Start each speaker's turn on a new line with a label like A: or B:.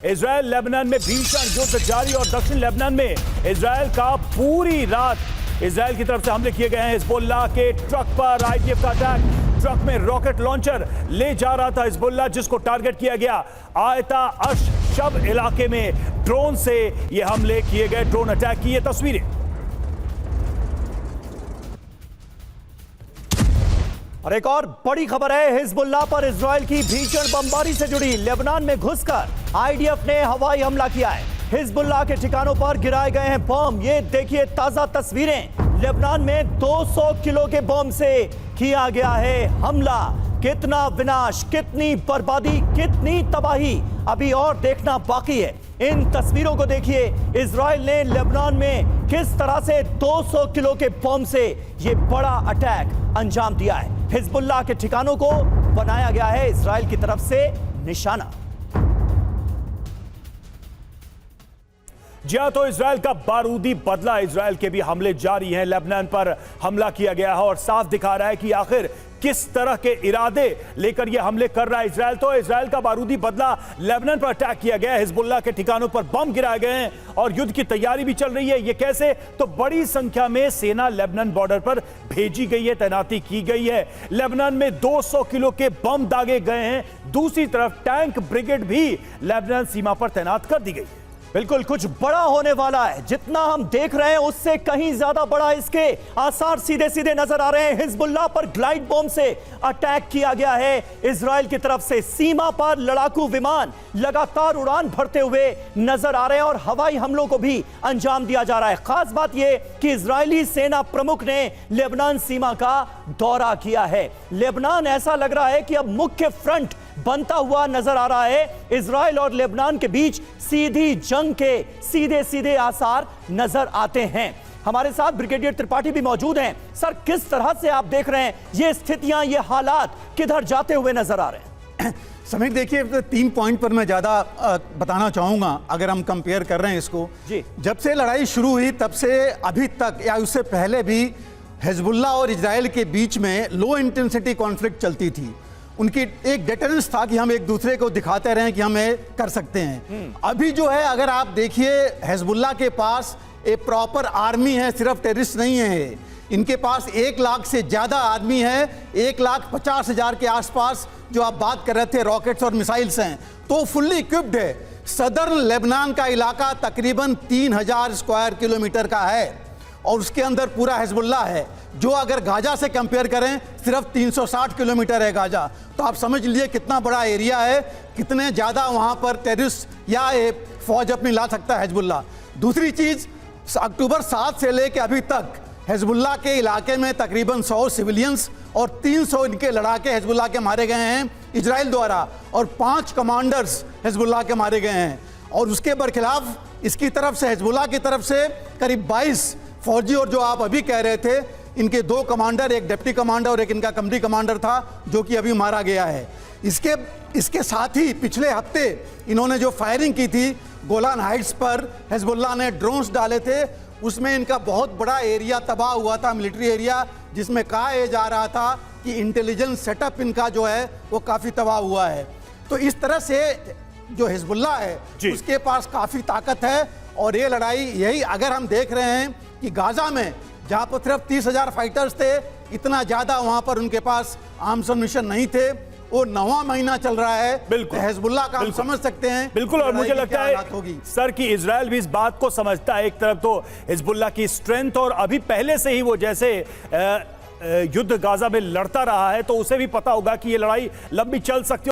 A: Israel Lebanon में भीषण युद्ध जारी और दक्षिण लेबनान में इजराइल का पूरी रात इजराइल की तरफ से हमले किए गए हैं। हिजबुल्लाह के ट्रक पर आईडीएफ का अटैक, ट्रक में रॉकेट लॉन्चर ले जा रहा था हिजबुल्लाह, जिसको टारगेट किया गया। आयता अश शब इलाके में ड्रोन से ये हमले किए गए, ड्रोन अटैक की ये तस्वीरें।
B: और एक और बड़ी खबर है, हिजबुल्लाह पर इजराइल की भीषण बमबारी से जुड़ी। लेबनान में घुसकर आईडीएफ ने हवाई हमला किया है। हिजबुल्लाह के ठिकानों पर गिराए गए हैं बम। ये देखिए ताजा तस्वीरें। लेबनान में 200 किलो के बम से किया गया है हमला। कितना विनाश, कितनी बर्बादी, कितनी तबाही अभी और देखना बाकी है। इन तस्वीरों को देखिए, इजराइल ने लेबनान में किस तरह से 200 किलो के बम से ये बड़ा अटैक अंजाम दिया है। हिजबुल्लाह के ठिकानों को बनाया गया है इजराइल की तरफ से निशाना।
A: जी हां, तो इजराइल का बारूदी बदला, इजराइल के भी हमले जारी हैं। लेबनान पर हमला किया गया है और साफ दिखा रहा है कि आखिर किस तरह के इरादे लेकर यह हमले कर रहा है इजराइल। तो इजराइल का बारूदी बदला, लेबनान पर अटैक किया गया है, हिजबुल्लाह के ठिकानों पर बम गिराए गए हैं और युद्ध की तैयारी भी चल रही है। ये कैसे? तो बड़ी संख्या में सेना लेबनान बॉर्डर पर भेजी गई है, तैनाती की गई है। लेबनान में 200 किलो के बम दागे गए हैं। दूसरी तरफ टैंक ब्रिगेड भी लेबनान सीमा पर तैनात कर दी गई है।
B: बिल्कुल कुछ बड़ा होने वाला है। जितना हम देख रहे हैं उससे कहीं ज्यादा बड़ा इसके आसार सीधे सीधे नजर आ रहे हैं। हिजबुल्लाह पर ग्लाइड बॉम्ब से अटैक किया गया है इजराइल की तरफ से। सीमा पर लड़ाकू विमान लगातार उड़ान भरते हुए नजर आ रहे हैं और हवाई हमलों को भी अंजाम दिया जा रहा है। खास बात यह कि इजरायली सेना प्रमुख ने लेबनान सीमा का दौरा किया है। लेबनान ऐसा लग रहा है कि अब मुख्य फ्रंट बनता हुआ नजर आ रहा है। इजराइल और लेबनान के बीच सीधी जंग के सीधे सीधे आसार नजर आते हैं। हमारे साथ ब्रिगेडियर त्रिपाठी भी मौजूद हैं। सर, किस तरह से आप देख रहे हैं ये स्थितियां, ये हालात किधर जाते हुए नजर आ रहे हैं?
C: समीर, देखिए 3 पॉइंट पर मैं ज़्यादा बताना चाहूँगा। अगर हम कंपेयर कर रहे हैं इसको,
B: जी,
C: जब से लड़ाई शुरू हुई तब से अभी तक या उससे पहले भी हिजबुल्लाह और इजराइल के बीच में लो इंटेंसिटी कॉन्फ्लिक्ट चलती थी। उनकी एक डेटरेंस था कि हम एक दूसरे को दिखाते रहें कि हम ये कर सकते हैं। अभी जो है, अगर आप देखिए, हिजबुल्लाह के पास एक प्रॉपर आर्मी है, सिर्फ टेररिस्ट नहीं है। इनके पास 1 लाख से ज़्यादा आदमी है, 1,50,000 के आसपास जो आप बात कर रहे थे रॉकेट्स और मिसाइल्स हैं, तो फुल्ली इक्विप्ड है। सदर्न लेबनान का इलाका तकरीबन 3000 स्क्वायर किलोमीटर का है और उसके अंदर पूरा हिजबुल्लाह है। जो अगर गाजा से कंपेयर करें, सिर्फ 360 किलोमीटर है गाजा। तो आप समझ लीजिए कितना बड़ा एरिया है, कितने ज़्यादा वहाँ पर टेररिस्ट या फौज अपनी ला सकता है हिजबुल्लाह। दूसरी चीज़, अक्टूबर 7 से लेकर अभी तक हिजबुल्लाह के इलाके में तकरीबन 100 सिविलियंस और 300 इनके लड़ाके हिजबुल्लाह के मारे गए हैं इजराइल द्वारा, और 5 कमांडर्स हिजबुल्लाह के मारे गए हैं। और उसके बरखिलाफ इसकी तरफ से, हिजबुल्लाह की तरफ से करीब 22 फौजी, और जो आप अभी कह रहे थे, इनके 2 कमांडर, एक डिप्टी कमांडर और एक इनका कमरी कमांडर था, जो कि अभी मारा गया है। इसके साथ ही पिछले हफ्ते इन्होंने जो फायरिंग की थी गोलान हाइट्स पर, हिजबुल्लाह ने ड्रोन्स डाले थे, उसमें इनका बहुत बड़ा एरिया तबाह हुआ था, मिलिट्री एरिया, जिसमें कहा जा रहा था कि इंटेलिजेंस सेटअप इनका जो है वो काफ़ी तबाह हुआ है। तो इस तरह से जो हिजबुल्लाह है उसके पास काफ़ी ताकत है। और ये लड़ाई, यही अगर हम देख रहे हैं कि गाजा में जहाँ पर सिर्फ 30,000 फाइटर्स थे, इतना ज़्यादा वहाँ पर उनके पास आर्म्स मिशन नहीं थे। वो 9वां महीना चल रहा है। बिल्कुल, हिजबुल्लाह का हम समझ सकते हैं।
A: बिल्कुल, और मुझे लगता है सर कि इजराइल भी इस बात को समझता है। एक तरफ तो हिजबुल्लाह की स्ट्रेंथ, और अभी पहले से ही वो जैसे युद्ध गाजा में लड़ता रहा है, तो उसे भी पता होगा कि ये लड़ाई लंबी चल सकती है।